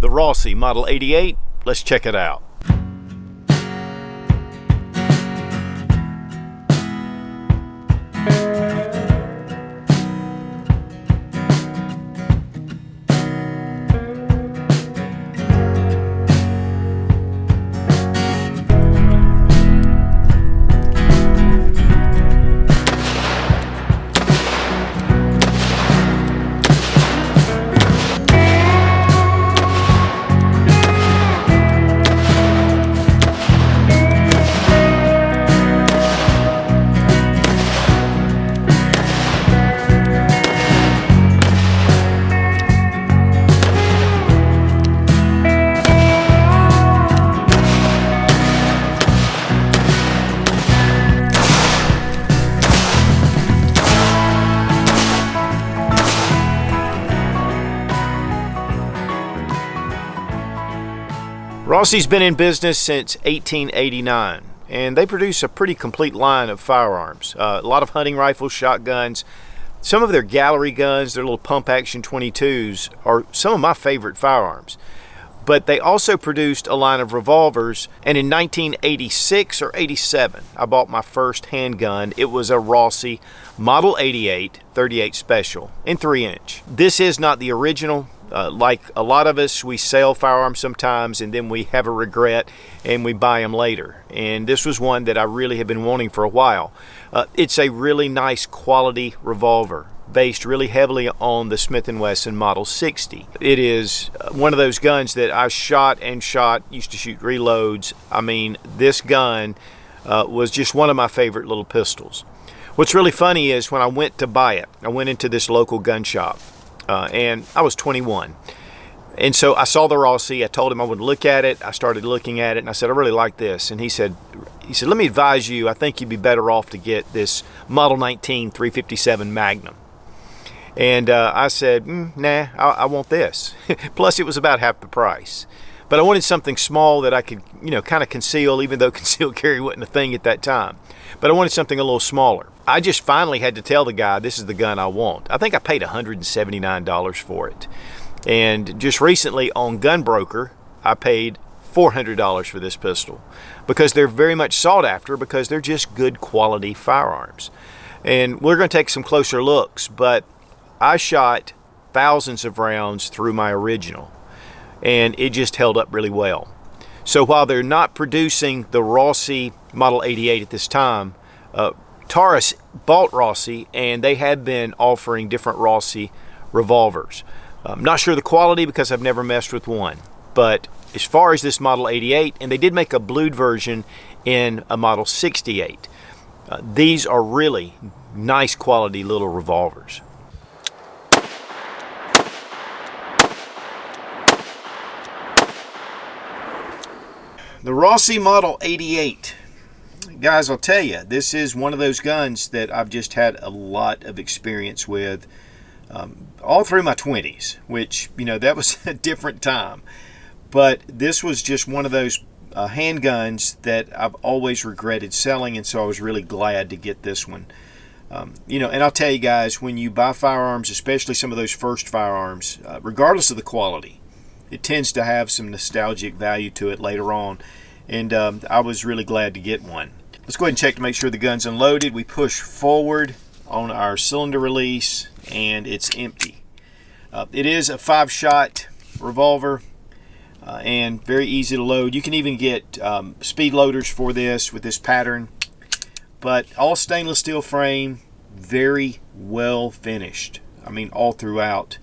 the Rossi Model 88. Let's check it out. Rossi's been in business since 1889, and they produce a pretty complete line of firearms. A lot of hunting rifles, shotguns. Some of their gallery guns, their little pump action 22s, are some of my favorite firearms. But they also produced a line of revolvers, and in 1986 or 87, I bought my first handgun. It was a Rossi Model 88 38 Special in 3-inch. This is not the original. Like a lot of us, we sell firearms sometimes and then we have a regret and we buy them later. And this was one that I really have been wanting for a while. It's a really nice quality revolver, based really heavily on the Smith & Wesson Model 60. It is one of those guns that I shot and shot, used to shoot reloads. I mean, this gun was just one of my favorite little pistols. What's really funny is when I went to buy it, I went into this local gun shop. And I was 21. And so I saw the Rossi. I told him I would look at it. I started looking at it and I said, I really like this. And he said, let me advise you, I think you'd be better off to get this Model 19 357 Magnum. And I said, nah, I want this. Plus it was about half the price. But I wanted something small that I could, kind of conceal, even though concealed carry wasn't a thing at that time. But I wanted something a little smaller. I just finally had to tell the guy, this is the gun I want. I think I paid $179 for it. And just recently on Gunbroker, I paid $400 for this pistol because they're very much sought after because they're just good quality firearms. And we're going to take some closer looks, but I shot thousands of rounds through my original and it just held up really well. So while they're not producing the Rossi Model 88 at this time, Taurus bought Rossi and they have been offering different Rossi revolvers. I'm not sure the quality because I've never messed with one, but as far as this Model 88, and they did make a blued version in a Model 68. These are really nice quality little revolvers. The Rossi Model 88. Guys, I'll tell you, this is one of those guns that I've just had a lot of experience with all through my 20s, which, that was a different time. But this was just one of those handguns that I've always regretted selling, and so I was really glad to get this one. And I'll tell you guys, when you buy firearms, especially some of those first firearms, regardless of the quality, it tends to have some nostalgic value to it later on. And I was really glad to get one. Let's go ahead and check to make sure the gun's unloaded. We push forward on our cylinder release and it's empty. It is a 5-shot revolver and very easy to load. You can even get speed loaders for this with this pattern, but all stainless steel frame, very well finished. I mean, all throughout.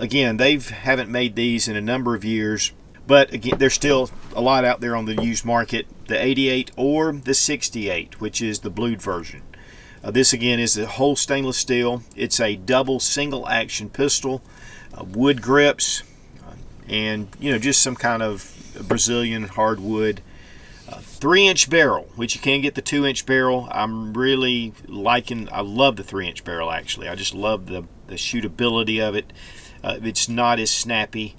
Again, they haven't made these in a number of years, but again, there's still a lot out there on the used market. The 88 or the 68, which is the blued version. This again is the whole stainless steel. It's a double single action pistol, wood grips, and just some kind of Brazilian hardwood. 3-inch barrel, which you can get the 2-inch barrel. I'm really liking, I love the 3-inch barrel actually. I just love the shootability of it. It's not as snappy,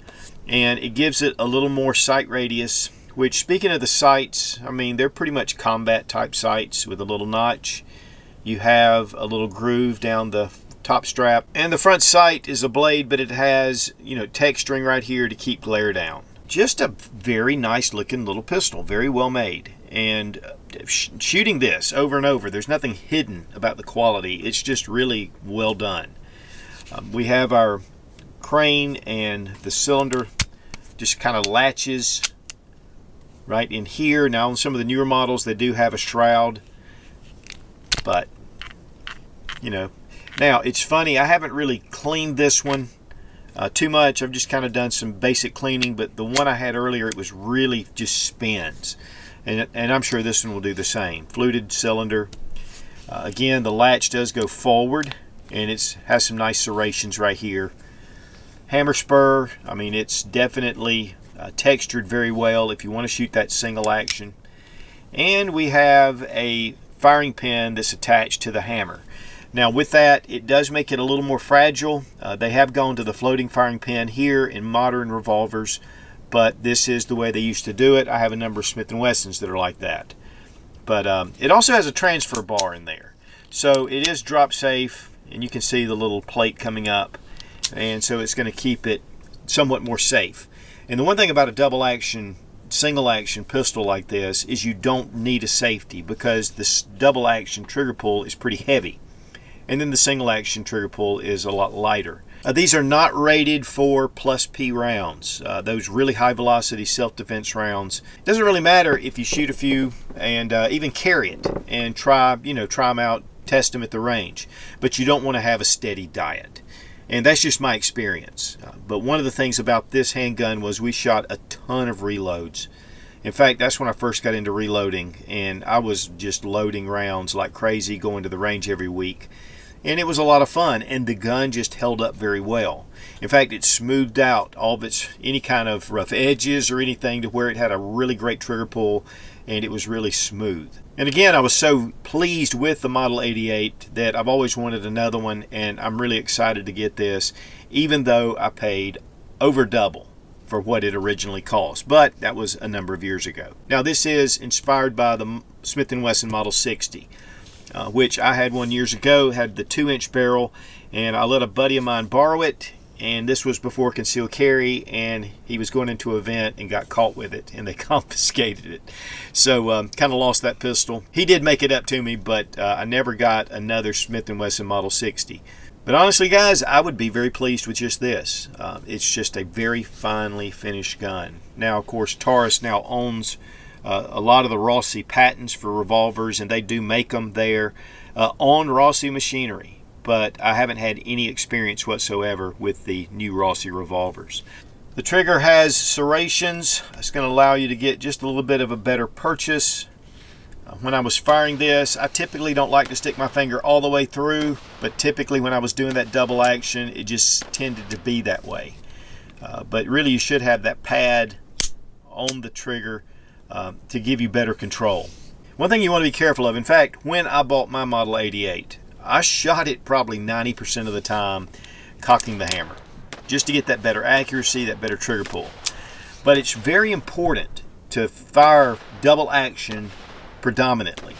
and it gives it a little more sight radius, which, speaking of the sights, I mean, they're pretty much combat type sights with a little notch. You have a little groove down the top strap. And the front sight is a blade, but it has, texturing right here to keep glare down. Just a very nice looking little pistol, very well made. And shooting this over and over, there's nothing hidden about the quality. It's just really well done. We have our crane, and the cylinder just kind of latches right in here. Now on some of the newer models they do have a shroud, but now it's funny, I haven't really cleaned this one too much. I've just kind of done some basic cleaning, but the one I had earlier, it was really just spins, and I'm sure this one will do the same. Fluted cylinder. Again, the latch does go forward, and it has some nice serrations right here. Hammer spur, I mean, it's definitely textured very well if you want to shoot that single action. And we have a firing pin that's attached to the hammer. Now with that, it does make it a little more fragile. They have gone to the floating firing pin here in modern revolvers, but this is the way they used to do it. I have a number of Smith & Wessons that are like that. But it also has a transfer bar in there. So it is drop safe, and you can see the little plate coming up. And so it's going to keep it somewhat more safe. And the one thing about a double action, single action pistol like this is you don't need a safety, because this double action trigger pull is pretty heavy. And then the single action trigger pull is a lot lighter. These are not rated for plus P rounds. Those really high velocity self-defense rounds. It doesn't really matter if you shoot a few and even carry it and try them out, test them at the range. But you don't want to have a steady diet. And that's just my experience. But one of the things about this handgun was we shot a ton of reloads. In fact, that's when I first got into reloading, and I was just loading rounds like crazy, going to the range every week. And it was a lot of fun, and the gun just held up very well. In fact, it smoothed out all of any kind of rough edges or anything, to where it had a really great trigger pull, and it was really smooth. And again, I was so pleased with the Model 88 that I've always wanted another one, and I'm really excited to get this, even though I paid over double for what it originally cost. But that was a number of years ago. Now this is inspired by the Smith & Wesson Model 60. Which I had one years ago, had the 2-inch barrel, and I let a buddy of mine borrow it, and this was before concealed carry, and he was going into an event and got caught with it, and they confiscated it. So kind of lost that pistol. He did make it up to me, but I never got another Smith & Wesson Model 60. But honestly, guys, I would be very pleased with just this. It's just a very finely finished gun. Now, of course, Taurus now owns a lot of the Rossi patents for revolvers, and they do make them there on Rossi machinery. But I haven't had any experience whatsoever with the new Rossi revolvers. The trigger has serrations. It's going to allow you to get just a little bit of a better purchase. When I was firing this, I typically don't like to stick my finger all the way through, but typically when I was doing that double action, it just tended to be that way. But really, you should have that pad on the trigger to give you better control. One thing you want to be careful of, in fact, when I bought my Model 88, I shot it probably 90% of the time cocking the hammer, just to get that better accuracy, that better trigger pull. But it's very important to fire double action predominantly,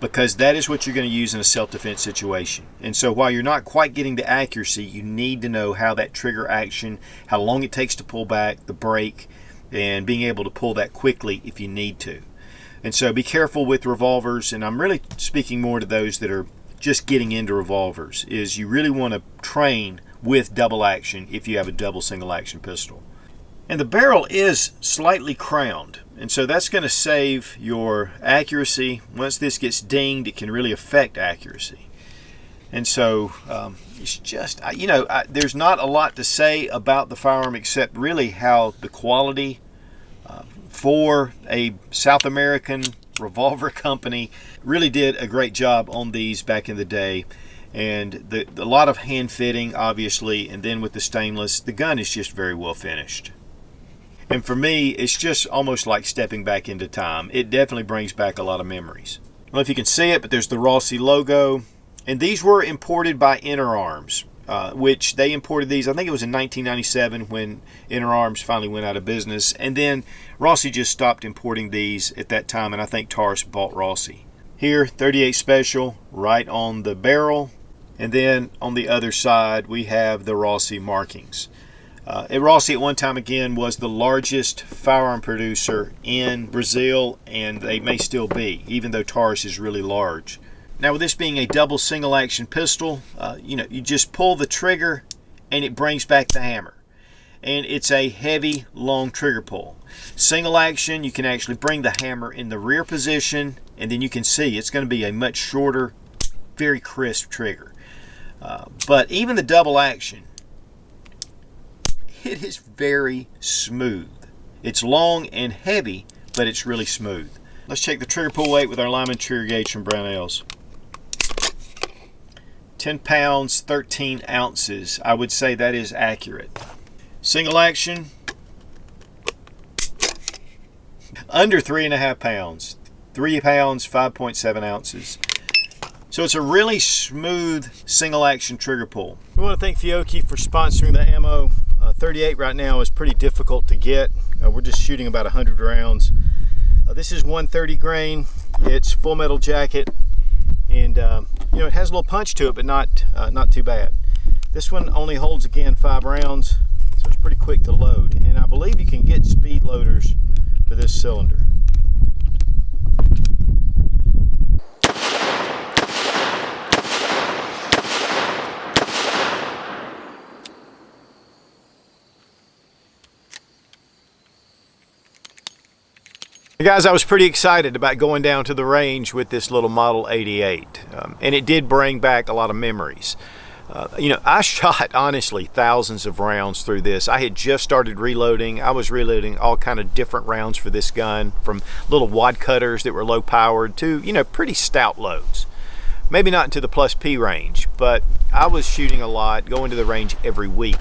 because that is what you're going to use in a self-defense situation. And so while you're not quite getting the accuracy, you need to know how that trigger action, how long it takes to pull back, the break, and being able to pull that quickly if you need to. And so be careful with revolvers, and I'm really speaking more to those that are just getting into revolvers, is you really want to train with double action if you have a double single action pistol. And the barrel is slightly crowned, and so that's going to save your accuracy. Once this gets dinged, it can really affect accuracy. And so it's just, there's not a lot to say about the firearm except really how the quality for a South American revolver company really did a great job on these back in the day. And a lot of hand fitting, obviously, and then with the stainless, the gun is just very well finished. And for me, it's just almost like stepping back into time. It definitely brings back a lot of memories. I don't know if you can see it, but there's the Rossi logo. And these were imported by Inner Arms, which they imported these, I think it was in 1997 when Inner Arms finally went out of business. And then Rossi just stopped importing these at that time, and I think Taurus bought Rossi. Here, 38 Special, right on the barrel. And then on the other side, we have the Rossi markings. Rossi at one time, again, was the largest firearm producer in Brazil, and they may still be, even though Taurus is really large. Now, with this being a double single action pistol, you just pull the trigger and it brings back the hammer. And it's a heavy, long trigger pull. Single action, you can actually bring the hammer in the rear position, and then you can see it's going to be a much shorter, very crisp trigger. But even the double action, it is very smooth. It's long and heavy, but it's really smooth. Let's check the trigger pull weight with our Lyman trigger gauge from Brownells. 10 pounds, 13 ounces. I would say that is accurate. Single action, under 3.5 pounds. 3 pounds, 5.7 ounces. So it's a really smooth single action trigger pull. We want to thank Fiocchi for sponsoring the ammo. 38 right now is pretty difficult to get. We're just shooting about 100 rounds. This is 130 grain. It's full metal jacket, and it has a little punch to it, but not too bad. This one only holds, again, 5 rounds, so it's pretty quick to load. And I believe you can get speed loaders for this cylinder. Guys, I was pretty excited about going down to the range with this little Model 88, and it did bring back a lot of memories. I shot, honestly, thousands of rounds through this. I had just started reloading. I was reloading all kind of different rounds for this gun, from little wad cutters that were low powered to, pretty stout loads. Maybe not into the plus P range, but I was shooting a lot, going to the range every week.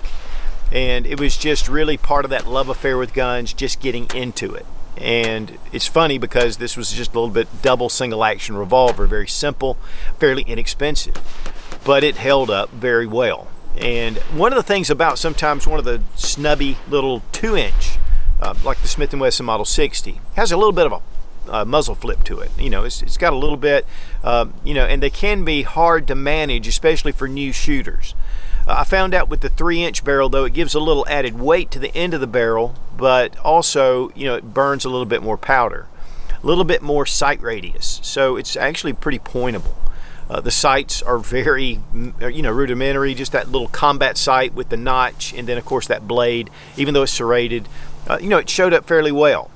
And it was just really part of that love affair with guns, just getting into it. And it's funny because this was just a little bit double single action revolver, very simple, fairly inexpensive, but it held up very well. And one of the things about sometimes one of the snubby little 2-inch, like the Smith & Wesson Model 60, has a little bit of a muzzle flip to it. It's got a little bit, and they can be hard to manage, especially for new shooters. I found out with the 3-inch barrel, though, it gives a little added weight to the end of the barrel, but also, it burns a little bit more powder, a little bit more sight radius. So it's actually pretty pointable. The sights are very, rudimentary, just that little combat sight with the notch, and then, of course, that blade, even though it's serrated, it showed up fairly well.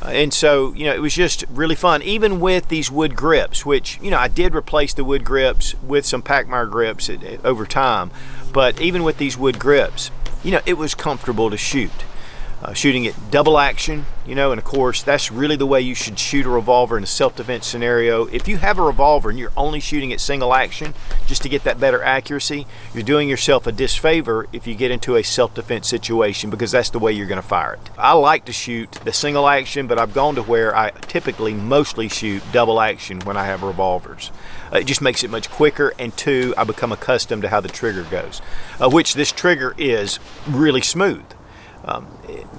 And so, it was just really fun, even with these wood grips, which, I did replace the wood grips with some Pachmayr grips over time. But even with these wood grips, it was comfortable to shoot. Shooting it double action, and of course, that's really the way you should shoot a revolver in a self-defense scenario. If you have a revolver and you're only shooting it single action just to get that better accuracy, you're doing yourself a disfavor if you get into a self-defense situation, because that's the way you're going to fire it. I like to shoot the single action, but I've gone to where I typically mostly shoot double action when I have revolvers. It just makes it much quicker, and 2, I become accustomed to how the trigger goes, which this trigger is really smooth.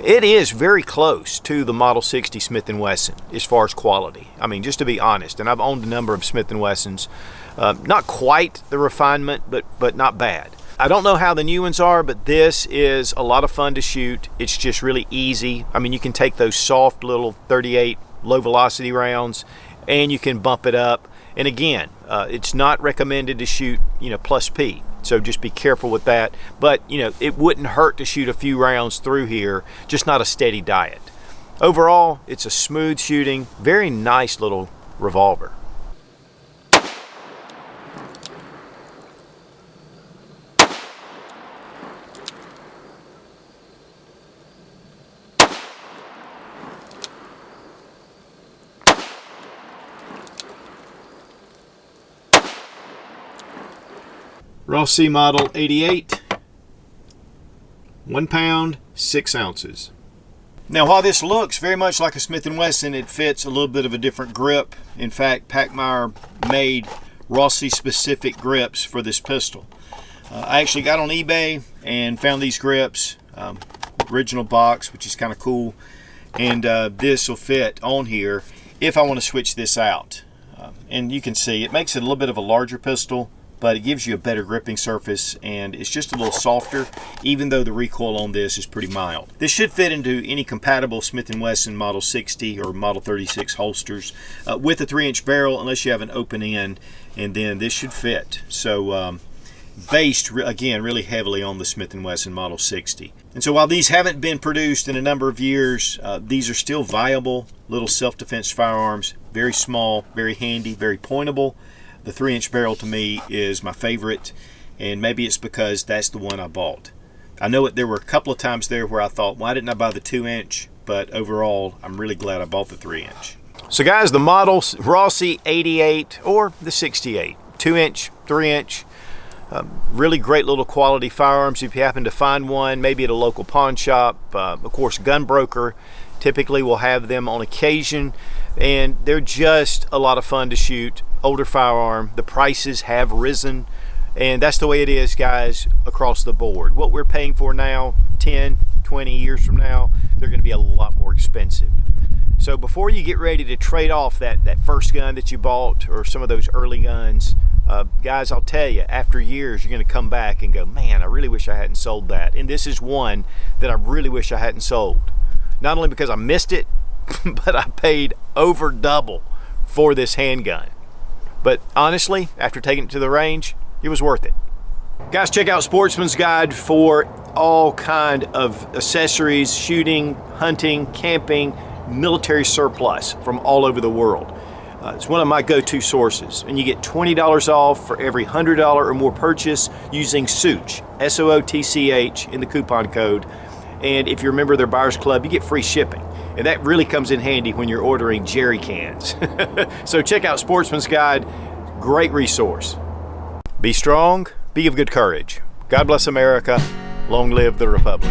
It is very close to the Model 60 Smith & Wesson as far as quality. I mean, just to be honest, and I've owned a number of Smith & Wessons. Not quite the refinement, but not bad. I don't know how the new ones are, but this is a lot of fun to shoot. It's just really easy. I mean, you can take those soft little 38 low velocity rounds and you can bump it up. And again, it's not recommended to shoot, plus P. So just be careful with that. But, it wouldn't hurt to shoot a few rounds through here, just not a steady diet. Overall, it's a smooth shooting, very nice little revolver. Rossi Model 88, 1 pound, 6 ounces. Now, while this looks very much like a Smith & Wesson, it fits a little bit of a different grip. In fact, Pachmayr made Rossi-specific grips for this pistol. I actually got on eBay and found these grips, original box, which is kind of cool. And this will fit on here if I want to switch this out. And you can see it makes it a little bit of a larger pistol, but it gives you a better gripping surface and it's just a little softer, even though the recoil on this is pretty mild. This should fit into any compatible Smith & Wesson Model 60 or Model 36 holsters with a 3-inch barrel, unless you have an open end, and then this should fit. So based again really heavily on the Smith & Wesson Model 60. And so while these haven't been produced in a number of years, these are still viable little self-defense firearms. Very small, very handy, very pointable. The 3-inch barrel to me is my favorite, and maybe it's because that's the one I bought. I know there were a couple of times there where I thought, why didn't I buy the 2-inch? But overall, I'm really glad I bought the 3-inch. So guys, the model Rossi 88 or the 68, 2-inch, 3-inch, really great little quality firearms if you happen to find one, maybe at a local pawn shop. Of course, Gun Broker typically will have them on occasion, and they're just a lot of fun to shoot. Older firearm, the prices have risen, and that's the way it is, guys, across the board. What we're paying for now, 10, 20 years from now, they're going to be a lot more expensive. So before you get ready to trade off that first gun that you bought or some of those early guns, guys, I'll tell you, after years, you're going to come back and go, man, I really wish I hadn't sold that. And this is one that I really wish I hadn't sold. Not only because I missed it, but I paid over double for this handgun. But honestly, after taking it to the range, it was worth it. Guys, check out Sportsman's Guide for all kind of accessories, shooting, hunting, camping, military surplus from all over the world. It's one of my go-to sources, and you get $20 off for every $100 or more purchase using Sootch, S-O-O-T-C-H, in the coupon code. And if you're a member of their Buyers Club, you get free shipping. And that really comes in handy when you're ordering jerry cans. So check out Sportsman's Guide, great resource. Be strong, be of good courage. God bless America, long live the Republic.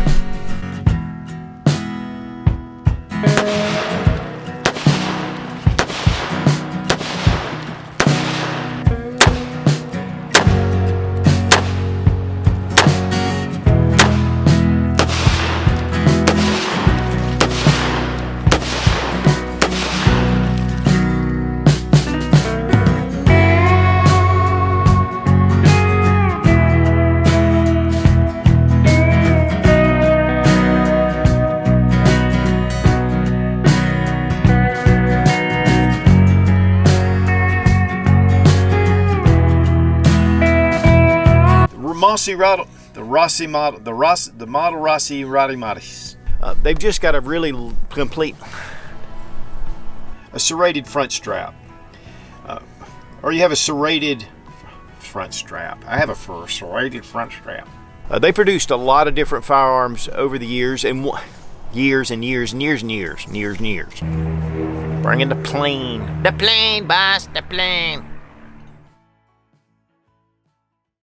The model Rossi Model. They've just got a really complete, a serrated front strap, or you have a serrated front strap. I have a serrated front strap. They produced a lot of different firearms over the years, and years. Bringing the plane, boss, the plane.